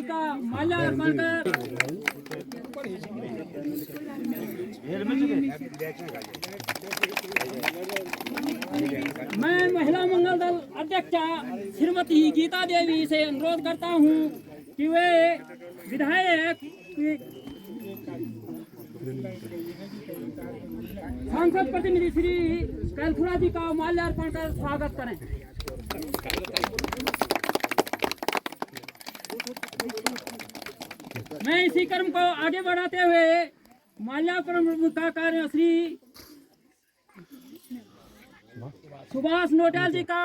का माल्यार्पण कर मैं महिला मंगल दल अध्यक्षा श्रीमती गीता देवी से अनुरोध करता हूं कि वे विधायक सांसद प्रतिनिधि श्री कैलखुरा जी का माल्यार्पण कर स्वागत करें। मैं इसी क्रम को आगे बढ़ाते हुए माल्यार्पण का कार्य श्री सुभाष नोटियाल जी का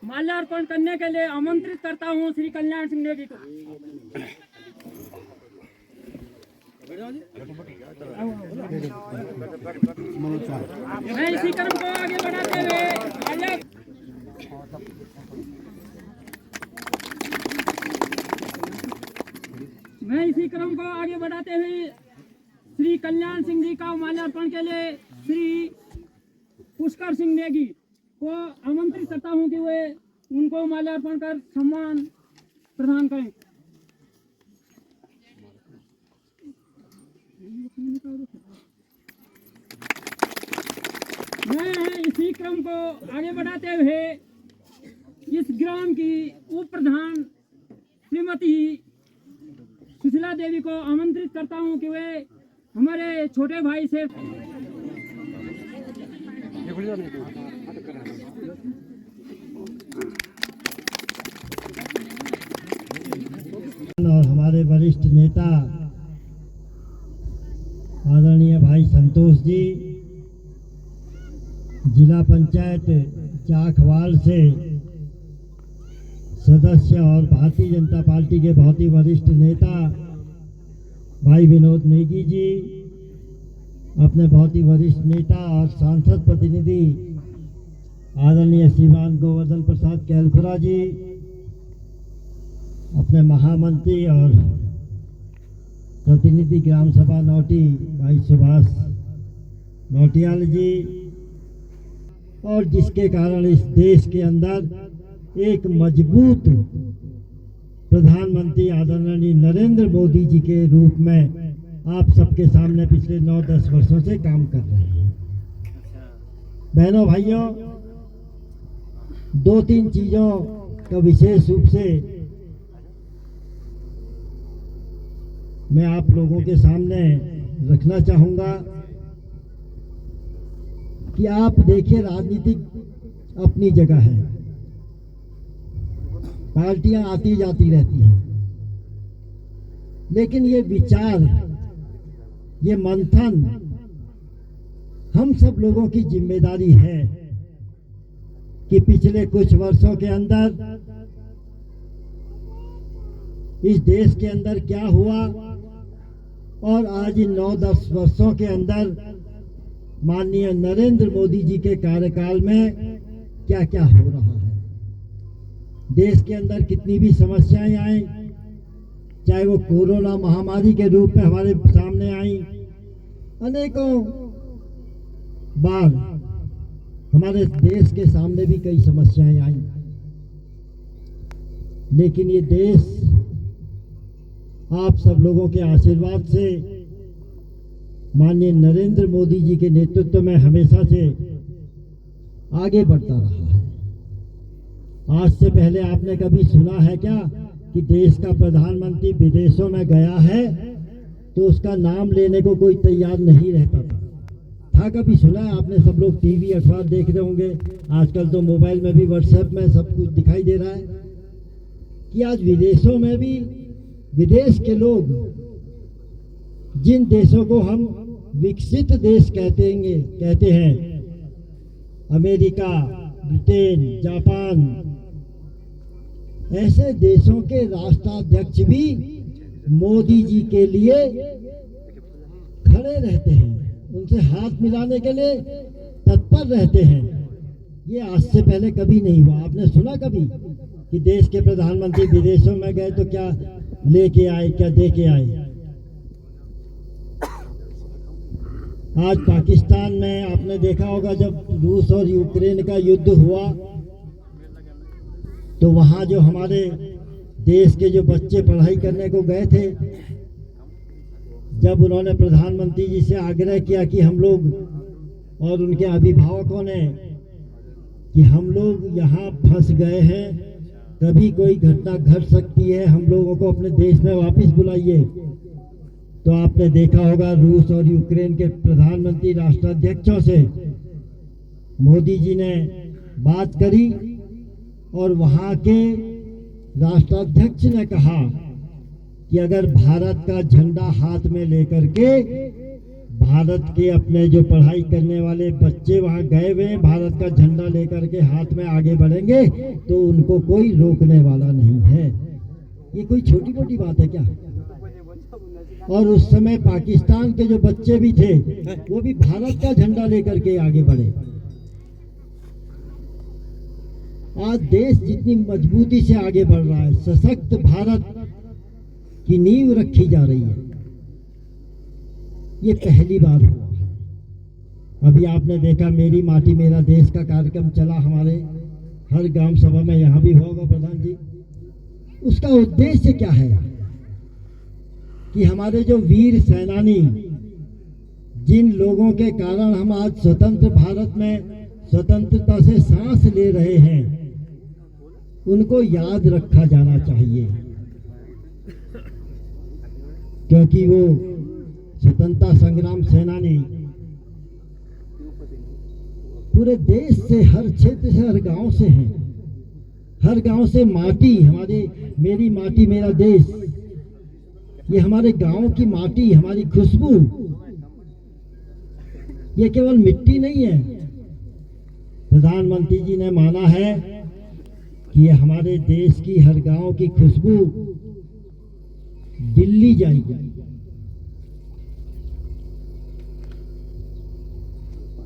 माल्यार्पण करने के लिए आमंत्रित करता हूं श्री कल्याण सिंह नेगी को। मैं इसी क्रम को आगे बढ़ाते हुए श्री कल्याण सिंह जी का माल्यार्पण के लिए श्री पुष्कर सिंह नेगी को आमंत्रित करता हूं कि वे उनको माल्यार्पण कर सम्मान प्रदान करें। मैं इसी क्रम को आगे बढ़ाते हुए इस ग्राम की उप प्रधान श्रीमती सुशीला देवी को आमंत्रित करता हूं कि वे हमारे छोटे भाई से और हमारे वरिष्ठ नेता आदरणीय भाई संतोष जी जिला पंचायत चाकवाल से सदस्य और भारतीय जनता पार्टी के बहुत ही वरिष्ठ नेता भाई विनोद नेगी जी, अपने बहुत ही वरिष्ठ नेता और सांसद प्रतिनिधि आदरणीय श्रीमान गोवर्धन प्रसाद कैलखुरा जी, अपने महामंत्री और प्रतिनिधि ग्राम सभा नौटी भाई सुभाष नोटियाल जी, और जिसके कारण इस देश के अंदर एक मजबूत प्रधानमंत्री आदरणीय नरेंद्र मोदी जी के रूप में आप सबके सामने पिछले 9-10 वर्षों से काम कर रहे हैं। बहनों भाइयों, 2-3 चीजों का विशेष रूप से मैं आप लोगों के सामने रखना चाहूंगा कि आप देखिए, राजनीतिक अपनी जगह है, पार्टियां आती जाती रहती हैं, लेकिन ये विचार, ये मंथन हम सब लोगों की जिम्मेदारी है कि पिछले कुछ वर्षों के अंदर इस देश के अंदर क्या हुआ और आज इन 9-10 वर्षों के अंदर माननीय नरेंद्र मोदी जी के कार्यकाल में क्या क्या हो रहा है। देश के अंदर कितनी भी समस्याएं आई, चाहे वो कोरोना महामारी के रूप में हमारे सामने आई, अनेकों बार हमारे देश के सामने भी कई समस्याएं आई, लेकिन ये देश आप सब लोगों के आशीर्वाद से माननीय नरेंद्र मोदी जी के नेतृत्व में हमेशा से आगे बढ़ता रहा है। आज से पहले आपने कभी सुना है क्या कि देश का प्रधानमंत्री विदेशों में गया है तो उसका नाम लेने को कोई तैयार नहीं रहता था कभी सुना है? आपने सब लोग टीवी अखबार देख रहे होंगे, आजकल तो मोबाइल में भी, व्हाट्सएप में सब कुछ दिखाई दे रहा है कि आज विदेशों में भी विदेश के लोग, जिन देशों को हम विकसित देश कहते हैं, अमेरिका, ब्रिटेन, जापान, ऐसे देशों के राष्ट्राध्यक्ष भी मोदी जी के लिए खड़े रहते हैं, उनसे हाथ मिलाने के लिए तत्पर रहते हैं। ये आज से पहले कभी नहीं हुआ। आपने सुना कभी कि देश के प्रधानमंत्री विदेशों में गए तो क्या लेके आए, क्या दे के आए? आज पाकिस्तान में आपने देखा होगा, जब रूस और यूक्रेन का युद्ध हुआ तो वहां जो हमारे देश के जो बच्चे पढ़ाई करने को गए थे, जब उन्होंने प्रधानमंत्री जी से आग्रह किया कि हम लोग और उनके अभिभावकों ने कि हम लोग यहाँ फंस गए हैं, कभी कोई घटना घट सकती है, हम लोगों को अपने देश में वापस बुलाइए, तो आपने देखा होगा रूस और यूक्रेन के प्रधानमंत्री राष्ट्राध्यक्षों से मोदी जी ने बात करी और वहाँ के राष्ट्राध्यक्ष ने कहा कि अगर भारत का झंडा हाथ में लेकर के भारत के अपने जो पढ़ाई करने वाले बच्चे वहाँ गए हुए हैं, भारत का झंडा लेकर के हाथ में आगे बढ़ेंगे तो उनको कोई रोकने वाला नहीं है। ये कोई छोटी मोटी बात है क्या? और उस समय पाकिस्तान के जो बच्चे भी थे वो भी भारत का झंडा लेकर के आगे बढ़े। आज देश जितनी मजबूती से आगे बढ़ रहा है, सशक्त भारत की नींव रखी जा रही है, ये पहली बार हुआ है। अभी आपने देखा मेरी माटी मेरा देश का कार्यक्रम चला हमारे हर ग्राम सभा में, यहाँ भी होगा प्रधान जी। उसका उद्देश्य क्या है कि हमारे जो वीर सेनानी, जिन लोगों के कारण हम आज स्वतंत्र भारत में स्वतंत्रता से सांस ले रहे हैं, उनको याद रखा जाना चाहिए, क्योंकि वो स्वतंत्रता संग्राम सेनानी पूरे देश से, हर क्षेत्र से, हर गांव से हैं। हर गांव से माटी, हमारी मेरी माटी मेरा देश, ये हमारे गांव की माटी, हमारी खुशबू, ये केवल मिट्टी नहीं है। प्रधानमंत्री जी ने माना है कि ये हमारे देश की हर गांव की खुशबू दिल्ली जाएगी।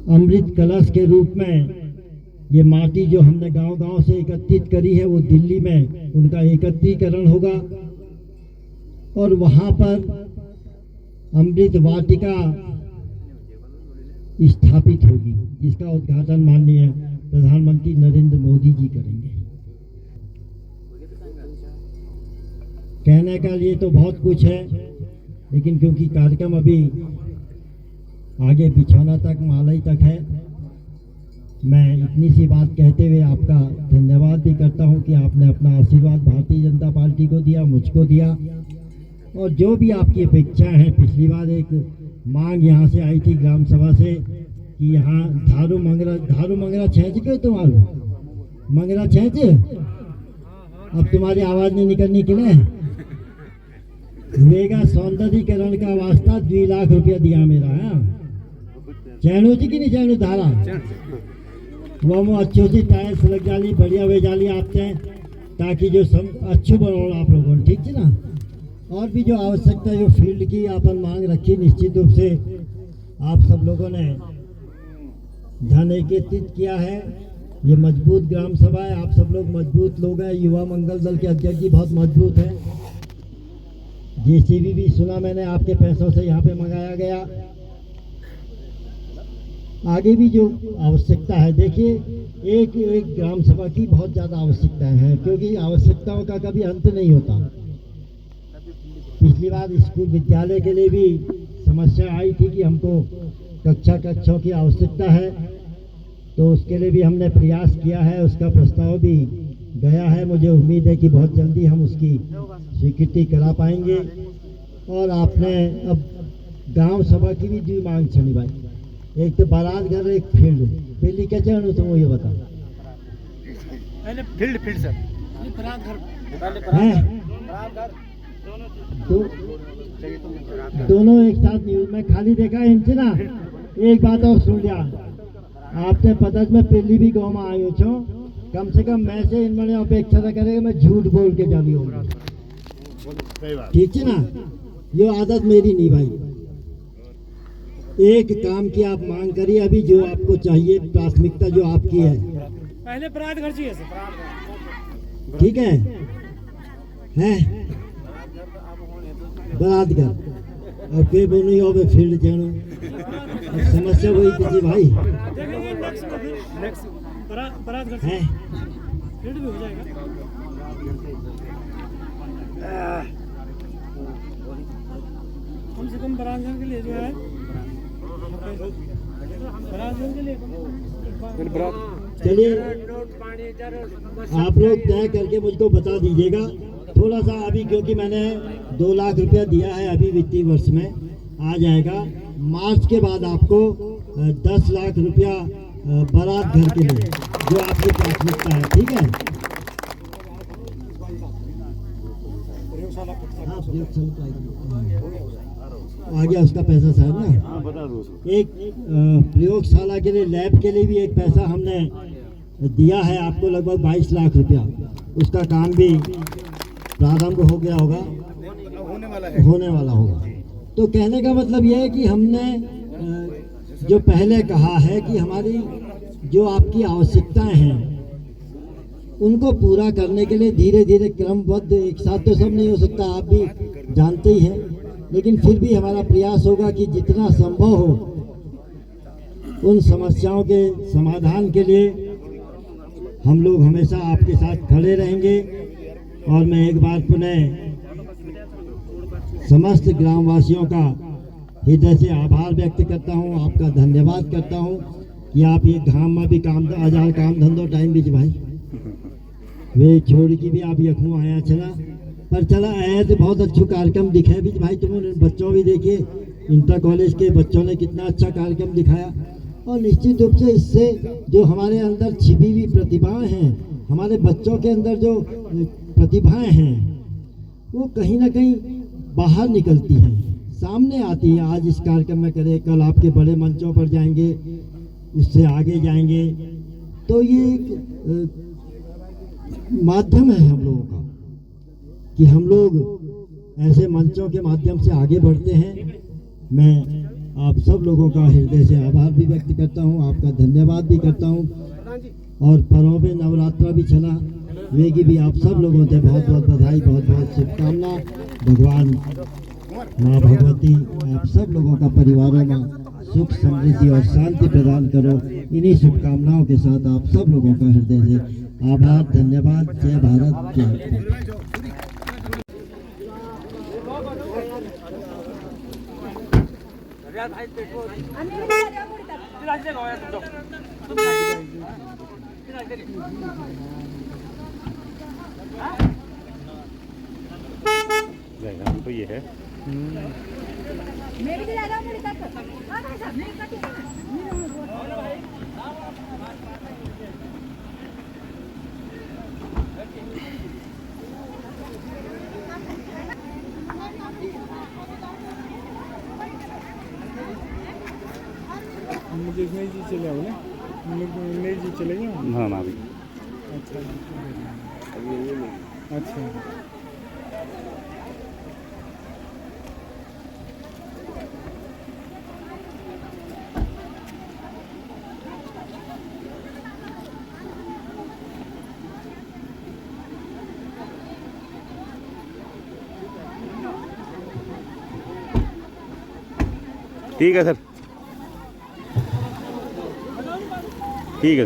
अमृत कलश के रूप में ये माटी जो हमने गांव-गांव से एकत्रित करी है, वो दिल्ली में उनका एकत्रीकरण होगा और वहां पर अमृत वाटिका स्थापित होगी, जिसका उद्घाटन माननीय प्रधानमंत्री नरेंद्र मोदी जी करेंगे। कहने का लिए तो बहुत कुछ है, लेकिन क्योंकि कार्यक्रम अभी आगे बिछौना तक, मालई तक है, मैं इतनी सी बात कहते हुए आपका धन्यवाद भी करता हूं कि आपने अपना आशीर्वाद भारतीय जनता पार्टी को दिया, मुझको दिया, और जो भी आपकी अपेक्षाएं हैं। पिछली बार एक मांग यहाँ से आई थी ग्राम सभा से कि यहाँ धारू मंगरा छेंच के तुम्हारू मंगरा छेंच, अब तुम्हारी आवाज नहीं निकलनी के लिए वेगा सौंदर्यीकरण का वास्ता 2 लाख रुपया दिया मेरा है। चैनू जी की नहीं चैनू धारा वो अच्छी सी टाइल्स लग जाली, बढ़िया वे जाली आपसे, ताकि जो अच्छू बनाओ आप लोगों ने, ठीक है ना। और भी जो आवश्यकता जो फील्ड की अपन मांग रखी, निश्चित रूप से आप सब लोगों ने धन एकत्रित किया है। ये मजबूत ग्राम सभा है, आप सब लोग मजबूत लोग हैं। युवा मंगल दल के अध्यक्ष जी बहुत मजबूत है। जेसीबी भी सुना मैंने आपके पैसों से यहाँ पे मंगाया गया। आगे भी जो आवश्यकता है, देखिए एक ग्राम सभा की बहुत ज़्यादा आवश्यकताएं हैं, क्योंकि आवश्यकताओं का कभी अंत नहीं होता। पिछली बार स्कूल विद्यालय के लिए भी समस्या आई थी कि हमको कक्षों की आवश्यकता है, तो उसके लिए भी हमने प्रयास किया है, उसका प्रस्ताव भी गया है। मुझे उम्मीद है कि बहुत जल्दी हम उसकी स्वीकृति करा पाएंगे। और आपने अब गांव सभा की भी 2 मांग छनी भाई, एक तो बारात घर, एक फील्ड। पहली क्या चाहूँ तुम ये बताओ। पहले फील्ड सर, दोनों एक साथ न्यूज में खाली देखा इनसे ना। एक बात और सुन लिया आपने पता मैं पहली भी गाँव में आयो छो, कम से कम मैं से इन मैंने अपेक्षा न करेगा मैं झूठ बोल के जावी होगा, ठीक है ना। ये आदत मेरी नहीं भाई। एक काम की आप मांग करिए, अभी जो आपको चाहिए, प्राथमिकता जो आपकी है, पहले बरात घर चाहिए सर, ठीक है बरात घर, और फिर बोलूँ हो फील्ड जानो, समस्या वही किसी भाई बरात घर है। फील्ड भी हो जाएगा। हम ब्राह्मण के लिए जो है ब्राह्मण के लिए चलिए आप लोग तय करके मुझको बता दीजिएगा थोड़ा सा अभी, क्योंकि मैंने 2 लाख रुपया दिया है अभी वित्तीय वर्ष में, आ जाएगा मार्च के बाद आपको 10 लाख रुपया बारात घर के लिए जो आपकी प्राथमिकता है, ठीक है। हाँ, आ गया उसका पैसा साहब ना। एक प्रयोगशाला के लिए, लैब के लिए भी एक पैसा हमने दिया है आपको, लगभग 22 लाख रुपया। उसका काम भी प्रारंभ हो गया होगा, होने वाला होगा। तो कहने का मतलब यह है कि हमने जो पहले कहा है कि हमारी जो आपकी आवश्यकताएं हैं उनको पूरा करने के लिए धीरे धीरे क्रमबद्ध, एक साथ तो सब नहीं हो सकता, आप भी जानते ही हैं, लेकिन फिर भी हमारा प्रयास होगा कि जितना संभव हो उन समस्याओं के समाधान के लिए हम लोग हमेशा आपके साथ खड़े रहेंगे। और मैं एक बार पुनः समस्त ग्रामवासियों का हृदय से आभार व्यक्त करता हूं, आपका धन्यवाद करता हूं कि आप ये घाम में भी काम आजार काम धंधो टाइम बीच भाई वे छोड़ की भी आप यखू आया चला, पर चला आया तो बहुत अच्छा कार्यक्रम दिखाया भी भाई। तुम बच्चों भी देखिए, इंटर कॉलेज के बच्चों ने कितना अच्छा कार्यक्रम दिखाया। और निश्चित रूप से इससे जो हमारे अंदर छिपी हुई प्रतिभाएं हैं, हमारे बच्चों के अंदर जो प्रतिभाएं हैं, वो कहीं ना कहीं बाहर निकलती हैं, सामने आती हैं। आज इस कार्यक्रम में करें, कल आपके बड़े मंचों पर जाएंगे, उससे आगे जाएंगे। तो ये एक माध्यम है हम लोगों का कि हम लोग ऐसे मंचों के माध्यम से आगे बढ़ते हैं। मैं आप सब लोगों का हृदय से आभार भी व्यक्त करता हूं, आपका धन्यवाद भी करता हूं। और पर्वों में नवरात्रा भी चला, वे की भी आप सब लोगों से बहुत बहुत बधाई, बहुत बहुत शुभकामना। भगवान माँ भगवती आप सब लोगों का परिवारों में सुख समृद्धि और शांति प्रदान करो। इन्हीं शुभकामनाओं के साथ आप सब लोगों का हृदय से आभार, धन्यवाद। जय भारत, जय। तो ये है मेरी भी ज्यादा मुड़ी तक हां भाई साहब नहीं काटी मुझे नई चीज चले आओ ना, नई चीज चलेगी ना। हाँ ना भी अच्छा अच्छा। ठीक है सर, ठीक है।